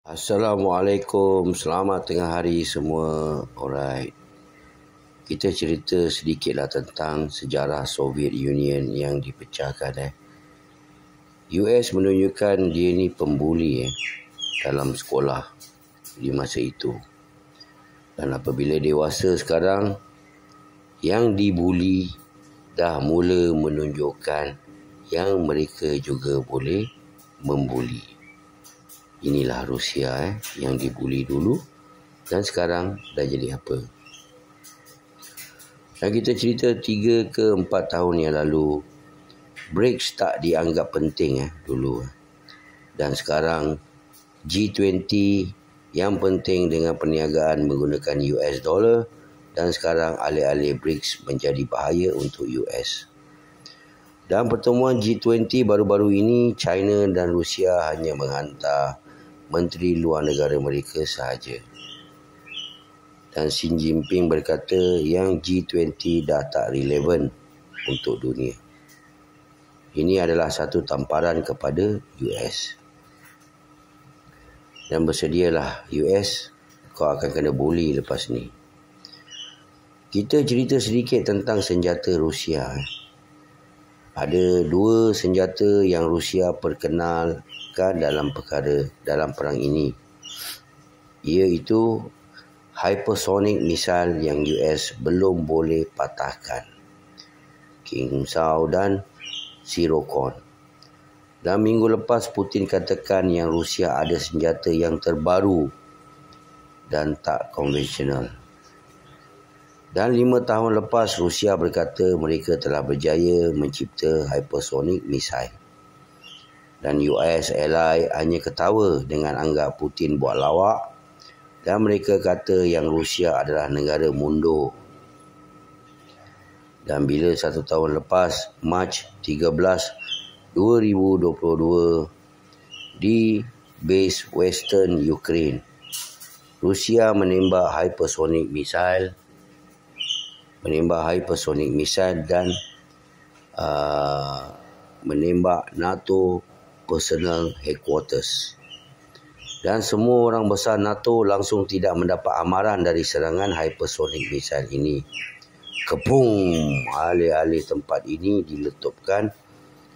Assalamualaikum, selamat tengah hari semua. Alright, kita cerita sedikitlah tentang sejarah Soviet Union yang dipecahkan. US menunjukkan dia ni pembuli dalam sekolah di masa itu. Dan apabila dewasa sekarang, yang dibuli dah mula menunjukkan yang mereka juga boleh membuli. Inilah Rusia yang dibuli dulu dan sekarang dah jadi apa. Dan kita cerita 3 ke 4 tahun yang lalu, BRICS tak dianggap penting dulu. Dan sekarang G20 yang penting dengan perniagaan menggunakan US dollar, dan sekarang alih-alih BRICS menjadi bahaya untuk US. Dalam pertemuan G20 baru-baru ini, China dan Rusia hanya menghantar Menteri Luar Negara mereka sahaja. Dan Xi Jinping berkata yang G20 dah tak relevan untuk dunia. Ini adalah satu tamparan kepada US. Dan bersedialah US, kau akan kena bully lepas ni. Kita cerita sedikit tentang senjata Rusia. Ada 2 senjata yang Rusia perkenalkan dalam perang ini, iaitu hypersonic missile yang US belum boleh patahkan, King Sao dan Sirocon. Dan minggu lepas Putin katakan yang Rusia ada senjata yang terbaru dan tak konvensional. Dan 5 tahun lepas Rusia berkata mereka telah berjaya mencipta hypersonic missile. Dan US ally hanya ketawa dengan anggap Putin buat lawak, dan mereka kata yang Rusia adalah negara mundur. Dan bila 1 tahun lepas, Mac 13, 2022, di base Western Ukraine, Rusia menembak hypersonic missile dan menembak NATO Personal Headquarters. Dan semua orang besar NATO langsung tidak mendapat amaran dari serangan hypersonic missile ini. Kepung, alih-alih tempat ini diletupkan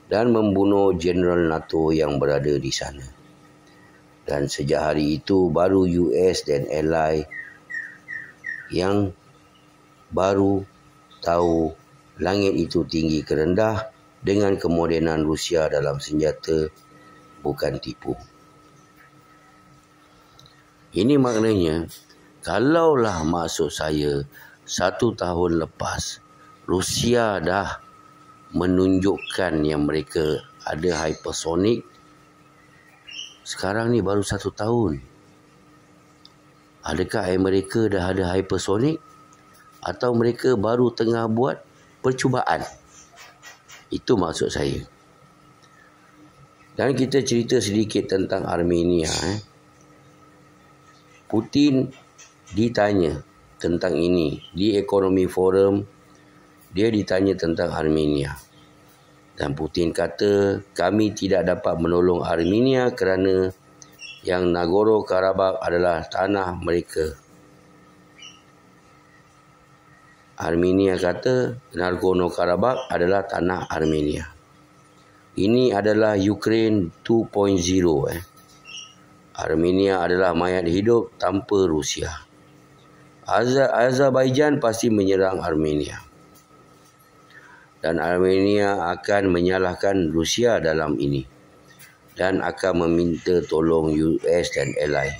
dan membunuh Jeneral NATO yang berada di sana. Dan sejak hari itu baru US dan ally yang baru tahu langit itu tinggi ke rendah dengan kemodenan Rusia dalam senjata bukan tipu. Ini maknanya, kalaulah maksud saya 1 tahun lepas Rusia dah menunjukkan yang mereka ada hypersonic, sekarang ni baru 1 tahun. Adakah Amerika dah ada hypersonic? Atau mereka baru tengah buat percubaan? Itu maksud saya. Dan kita cerita sedikit tentang Armenia. Putin ditanya tentang ini di Economy Forum. Dia ditanya tentang Armenia. Dan Putin kata, kami tidak dapat menolong Armenia kerana yang Nagorno-Karabakh adalah tanah mereka. Armenia kata Nagorno-Karabakh adalah tanah Armenia. Ini adalah Ukraine 2.0. Armenia adalah mayat hidup tanpa Rusia. Azerbaijan pasti menyerang Armenia. Dan Armenia akan menyalahkan Rusia dalam ini. Dan akan meminta tolong US dan ally.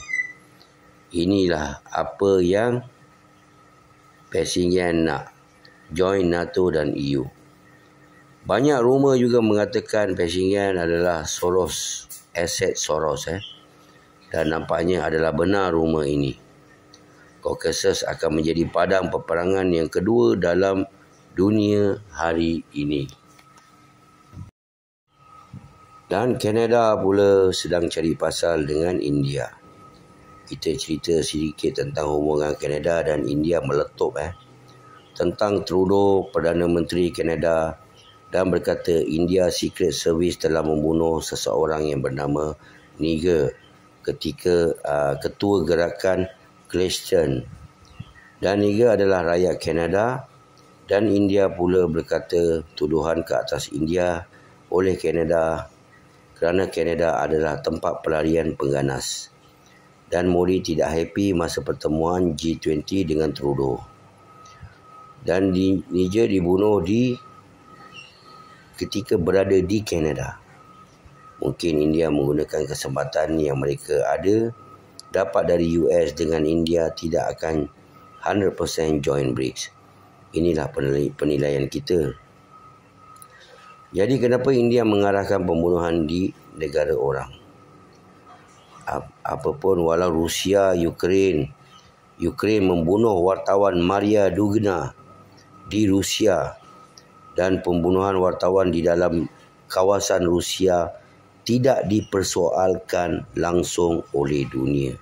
Inilah apa yang Pashinyan nak, join NATO dan EU. Banyak rumor juga mengatakan Pashinyan adalah Soros, aset Soros. Dan nampaknya adalah benar rumor ini. Caucasus akan menjadi padang peperangan yang kedua dalam dunia hari ini. Dan Kanada pula sedang cari pasal dengan India. Kita cerita sedikit tentang hubungan Kanada dan India meletup tentang Trudeau, Perdana Menteri Kanada, dan berkata India Secret Service telah membunuh seseorang yang bernama Niger ketika ketua gerakan Klanston. Dan juga adalah rakyat Kanada dan India pula berkata tuduhan ke atas India oleh Kanada kerana Kanada adalah tempat pelarian pengganas. Dan Modi tidak happy masa pertemuan G20 dengan Trudeau. Dan Niger dibunuh ketika berada di Kanada. Mungkin India menggunakan kesempatan yang mereka ada dapat dari US dengan India tidak akan 100% join BRICS. Inilah penilaian kita. Jadi kenapa India mengarahkan pembunuhan di negara orang? Apapun walau Rusia, Ukraine membunuh wartawan Maria Dugina di Rusia dan pembunuhan wartawan di dalam kawasan Rusia tidak dipersoalkan langsung oleh dunia.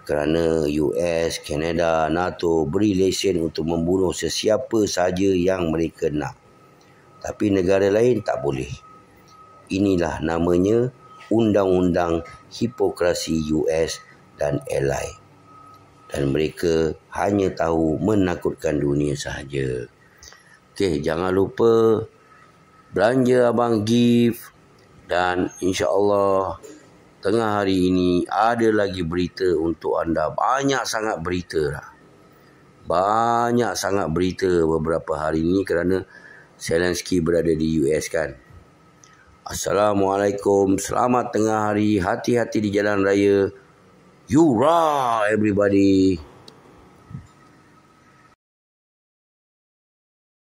Kerana US, Kanada, NATO beri lesen untuk membunuh sesiapa sahaja yang mereka nak. Tapi negara lain tak boleh. Inilah namanya undang-undang hipokrasi US dan ally. Dan mereka hanya tahu menakutkan dunia sahaja. Okey, jangan lupa belanja abang gift. Dan insya-Allah tengah hari ini ada lagi berita untuk anda. Banyak sangat berita beberapa hari ini kerana Zelensky berada di US kan. Assalamualaikum. Selamat tengah hari. Hati-hati di jalan raya. Yura everybody.